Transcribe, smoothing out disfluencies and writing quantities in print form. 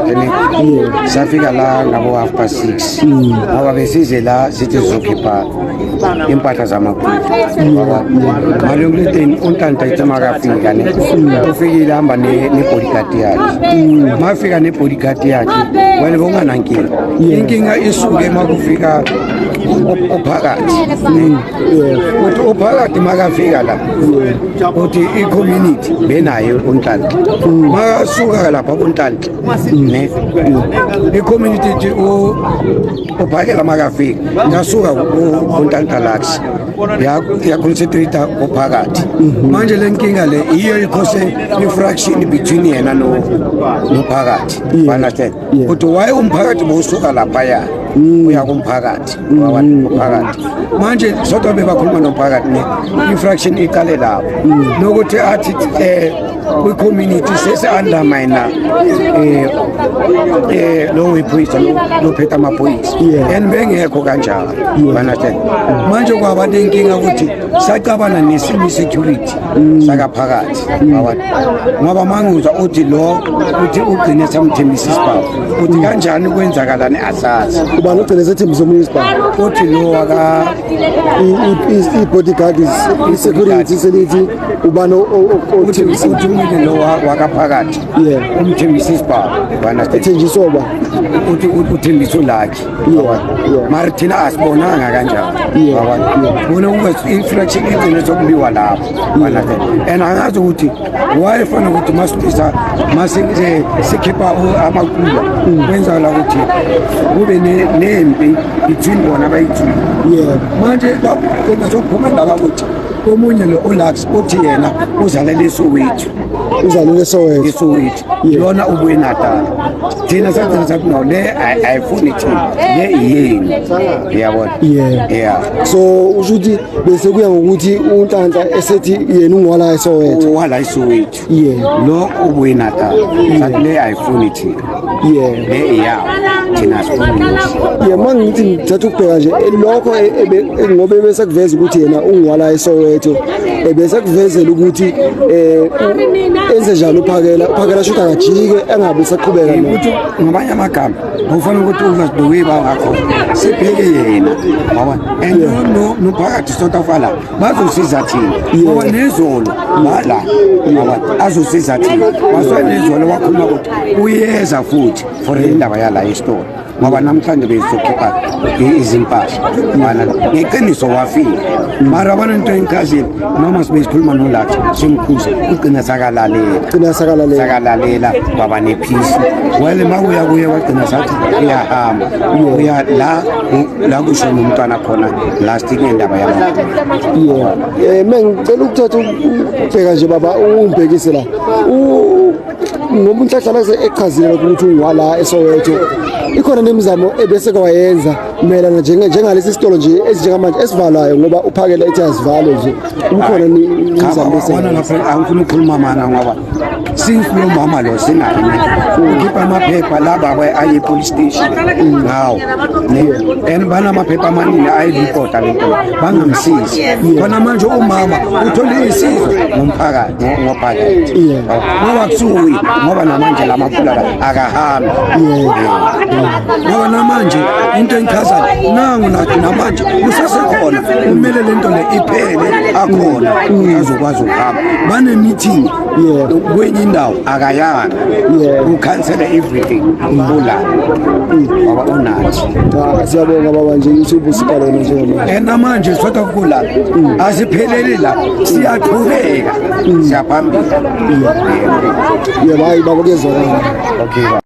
kahle safika la ngabo 6:30 ngoba besize la sithi sizokhipha impahla zamakhulu ngoba ngalo kuletheni untanta ithama kafika ne ufikile hamba ne bodyguard yakhe mafika ne bodyguard yakhe wena bonganankinga inkinga isuke makufika ophakathi uthi ophakathi makafika la uthi i-community benayo untanta makasuka lapha untanta ne i-community ithi uphakela makafika ngasuka untanta lax yaconcentrate ophakathi manje le nkinga le iyo ikhose infraction between yena nophakathi understand uthi waye umphakathi bosuka lapha ya uya kumphakathi wabantu manje sodwa bebakhuluma nomphakathi ne infraction iqale lapho nokuthi athi kwi-community sese undermine lo wephoyisa lo phethe amaphoyisa and bengekho kanjalo understand manje kwaba nenkinga ukuthi sacabana nesimo security sakaphakathi ngoba manguza uthi lo uthi ugcine samthembisa isibhawu uthi kanjani kwenzakalani asazi ubani ugcine sethembisa omunye isibhawu uthi lo waka i-bodyguard i-security selithi ubani uthi umuntu lo wakaphakathi umthembisa isibhawu ethenjiswa ba uthi uthembiso lakhe mara thina asibonanga kanjalo bona infraction igcine sokubiwa lapho and angazi ukuthi wayefana ukuthi sikhipha amakula kwenzakala ukuthi kube nempi between bona abayi-two manje bazophuma ndaba ukuthi omunye lo olax uthi yena uzalele Soweto lona ubuye Natal thina sagcina sathi no le ayifuni thina le yini yabona so ushuthi bese kuya ngokuthi uNhlanhla esethi yena ungwala eSoweto lo ubuye Natal sathi le ayifuni thina le yawo thina sifuni mangithi ngithatha ukubheka nje lokho ngobe bese kuveza ukuthi yena ungwala eSoweto bese kuvezela ukuthi enze njalo uphakela shothi akajike engabe saqhubeka ukuthi ngabanye amagama ufana ukuthi ungazidowiba ngakho sibheke yena ngoba and nophakathi sotafala bazosiza thina ngoba nezolo bala ngoba azosiza thina waswa nezolo wakhuluma ukuthi uyeza futhi for indaba yala istori ngoba namhlanje bezokhipha izimpahla mana ngeqiniso wafika mara abana into enkazini noma sibezikhuluma nolathi simkhuza ugcina sakalalela baba nephisi wale makuya kuye wagcina sathi uyahamba uya la kusho nomntwana khona last ngendaba yami ngicela ukuthatha ubheka nje baba umbhekise la ngoba uNhlanhla eqhazile ukuthi ungwala eSoweto ikhona nemizamo ebese kwayenza melana njengalesi sitolo nje ezinjengamanje esivalwayo ngoba uphakela ethi asivale nje ukhona imizamo esona lapha angifuni ukukhuluma mana ngoba since lo mama lo sinayo ukhipha amaphepha laba aye police station ngawo and bana amaphepha amaningi ayireport lento bangamsizi khona manje umama uthole isizo ngomphakathi ngoba kusuyi ngoba namanje lamaphula akahambi ngoba namanje into engichazayo nangu nathi namanje kusasekhona kumele lento le iphele akhona azokwazi ukuhamba bane meeting kwenye indawo akayanga ucancel everything ula baba unathi siyabonga baba nje YouTube siqalene njengamanje namanje sotha kula asiphelele la siyaqhubeka siyaphambili bayi baba kezwakala okay